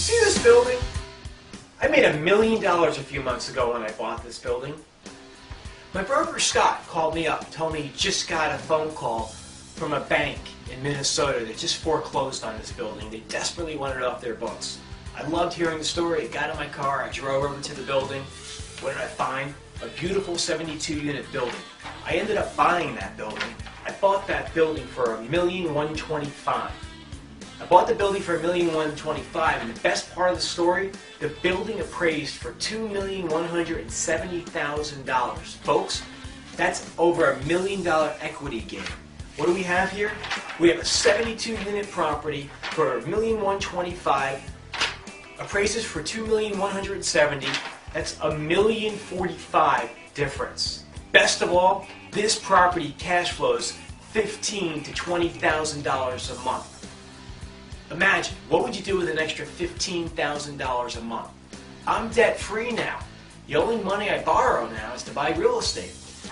You see this building? I made $1 million a few months ago when I bought this building. My broker Scott called me up and told me he just got a phone call from a bank in Minnesota that just foreclosed on this building. They desperately wanted it off their books. I loved hearing the story. I got in my car, I drove over to the building. What did I find? A beautiful 72-unit building. I ended up buying that building. I bought that building for $1,125,000. I bought the building for $1,125,000, and the best part of the story, the building appraised for $2,170,000. Folks, that's over $1 million equity gain. What do we have here? We have a 72-unit property for $1,125,000, appraises for $2,170,000. That's $1,045,000 difference. Best of all, this property cash flows $15,000 to $20,000 a month. Imagine, what would you do with an extra $15,000 a month? I'm debt-free now. The only money I borrow now is to buy real estate. It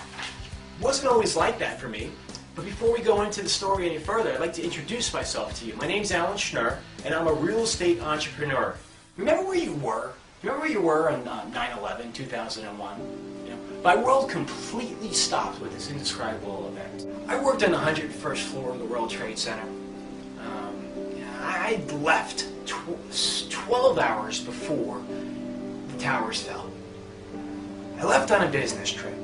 wasn't always like that for me, but before we go into the story any further, I'd like to introduce myself to you. My name's Schnur, and I'm a real estate entrepreneur. Remember where you were? Remember where you were on 9/11, 2001? You know, my world completely stopped with this indescribable event. I worked on the 101st floor of the World Trade Center. I left 12 hours before the towers fell. I left on a business trip,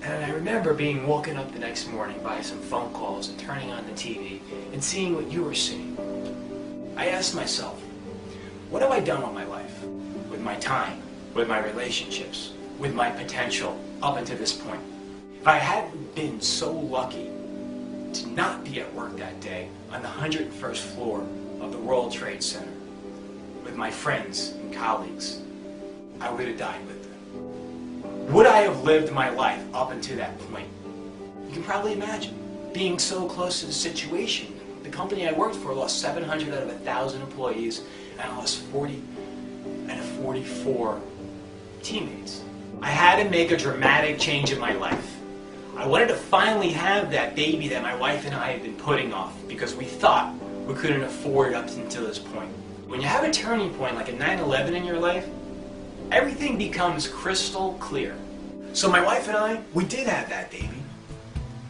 and I remember being woken up the next morning by some phone calls and turning on the TV and seeing what you were seeing. I asked myself, what have I done with my life, with my time, with my relationships, with my potential up until this point? If I hadn't been so lucky to not be at work that day on the 101st floor of the World Trade Center with my friends and colleagues, I would have died with them. Would I have lived my life up until that point? You can probably imagine being so close to the situation. The company I worked for lost 700 out of 1,000 employees, and I lost 40 out of 44 teammates. I had to make a dramatic change in my life. I wanted to finally have that baby that my wife and I had been putting off because we thought we couldn't afford it up until this point. When you have a turning point like a 9/11 in your life, everything becomes crystal clear. So my wife and I, we did have that baby.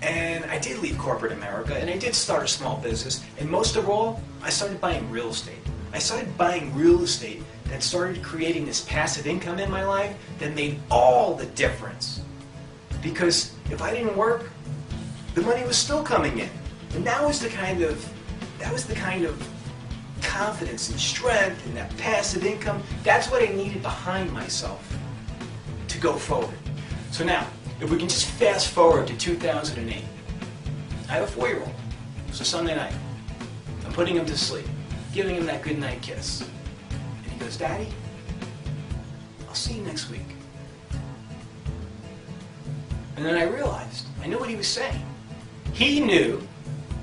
And I did leave corporate America, and I did start a small business. And most of all, I started buying real estate. I started buying real estate that started creating this passive income in my life that made all the difference. Because if I didn't work, the money was still coming in. And that was the kind of confidence and strength and that passive income. That's what I needed behind myself to go forward. So now, if we can just fast forward to 2008. I have a 4-year-old. It's a Sunday night. I'm putting him to sleep, giving him that goodnight kiss. And he goes, "Daddy, I'll see you next week." And then I realized, I knew what he was saying. He knew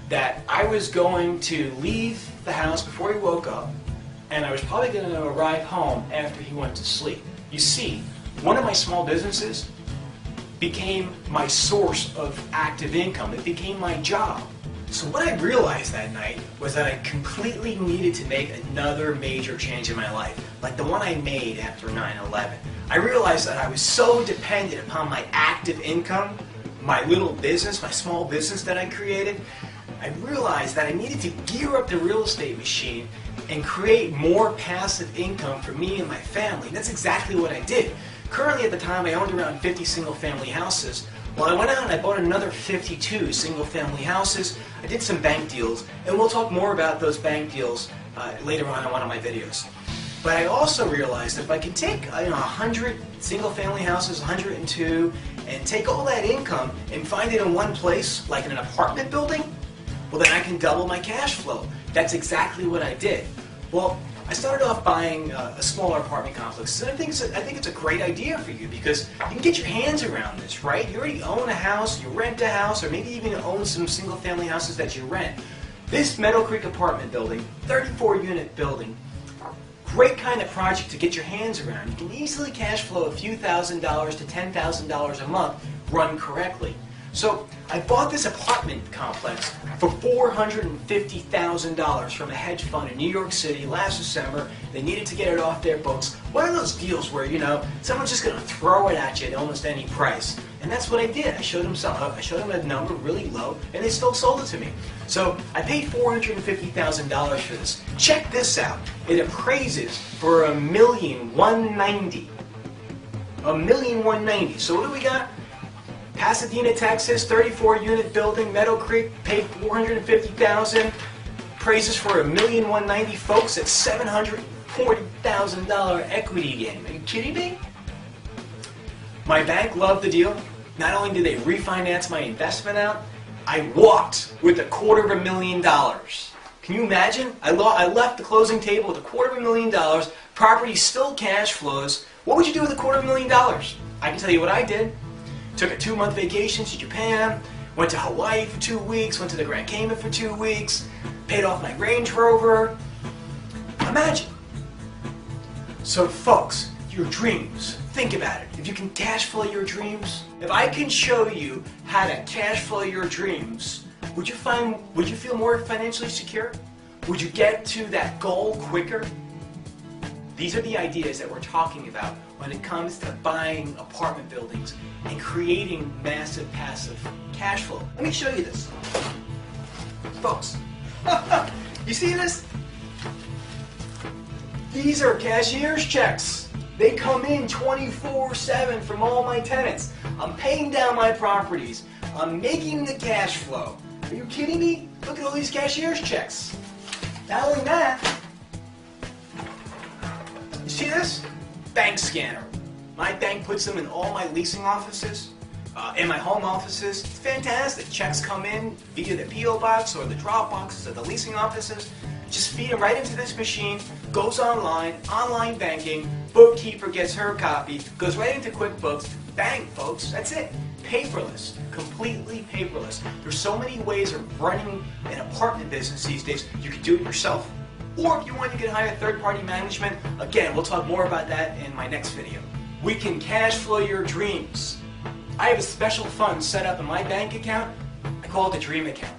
that I was going to leave the house before he woke up, and I was probably going to arrive home after he went to sleep. You see, one of my small businesses became my source of active income. It became my job. So what I realized that night was that I completely needed to make another major change in my life, like the one I made after 9/11. I realized that I was so dependent upon my active income, my little business, my small business that I created. I realized that I needed to gear up the real estate machine and create more passive income for me and my family. And that's exactly what I did. Currently at the time I owned around 50 single-family houses. Well, I went out and I bought another 52 single-family houses. I did some bank deals, and we'll talk more about those bank deals later on in one of my videos. But I also realized that if I could take 100 single-family houses, 102, and take all that income and find it in one place, like in an apartment building, well then I can double my cash flow. That's exactly what I did. Well, I started off buying a smaller apartment complex, and I think it's a great idea for you because you can get your hands around this, right? You already own a house, you rent a house, or maybe even own some single-family houses that you rent. This Meadow Creek apartment building, 34-unit building, great kind of project to get your hands around. You can easily cash flow a few $1,000s to $10,000 a month run correctly. So I bought this apartment complex for $450,000 from a hedge fund in New York City last December. They needed to get it off their books. One of those deals where, someone's just going to throw it at you at almost any price. And that's what I did. I showed them a number really low, and they still sold it to me. So I paid $450,000 for this. Check this out. It appraises for $1,190,000. $1,190,000. So what do we got? Pasadena, Texas, 34-unit building, Meadow Creek, paid $450,000. Praises for $1,190,000. Folks, at $740,000 equity gain. Are you kidding me? My bank loved the deal. Not only did they refinance my investment out, I walked with $250,000. Can you imagine? I left the closing table with $250,000. Property still cash flows. What would you do with $250,000? I can tell you what I did. Took a 2-month vacation to Japan, went to Hawaii for 2 weeks, went to the Grand Cayman for 2 weeks, paid off my Range Rover. Imagine. So folks, your dreams, think about it. If you can cash flow your dreams, if I can show you how to cash flow your dreams, would you feel more financially secure? Would you get to that goal quicker? These are the ideas that we're talking about when it comes to buying apartment buildings and creating massive passive cash flow. Let me show you this. Folks, you see this? These are cashier's checks. They come in 24/7 from all my tenants. I'm paying down my properties. I'm making the cash flow. Are you kidding me? Look at all these cashier's checks. Not only that, you see this? Bank scanner. My bank puts them in all my leasing offices, in my home offices. It's fantastic. Checks come in via the P.O. box or the drop boxes of the leasing offices. Just feed them right into this machine, goes online banking, bookkeeper gets her copy, goes right into QuickBooks. Bang, folks, that's it. Paperless, completely paperless. There's so many ways of running an apartment business these days. You can do it yourself, or if you want, you can hire third-party management. Again, we'll talk more about that in my next video. We can cash flow your dreams. I have a special fund set up in my bank account. I call it the Dream Account.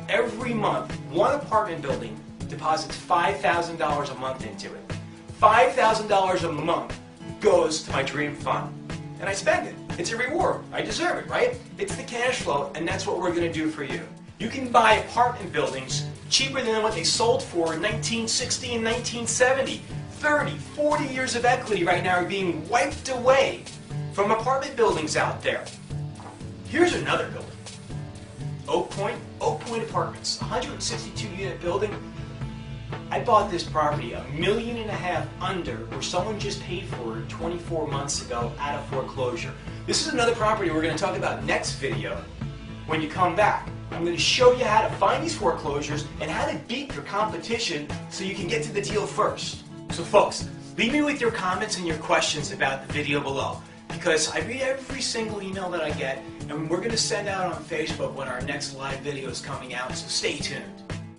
Every month, one apartment building deposits $5,000 a month into it. $5,000 a month goes to my dream fund. And I spend it. It's a reward. I deserve it, right? It's the cash flow, and that's what we're going to do for you. You can buy apartment buildings cheaper than what they sold for in 1960 and 1970. 30, 40 years of equity right now are being wiped away from apartment buildings out there. Here's another building. Oak Point Apartments, 162-unit building. I bought this property $1.5 million under where someone just paid for it 24 months ago out of foreclosure. This is another property we're going to talk about next video when you come back. I'm going to show you how to find these foreclosures and how to beat your competition so you can get to the deal first. So folks, leave me with your comments and your questions about the video below, because I read every single email that I get, and we're going to send out on Facebook when our next live video is coming out, so stay tuned.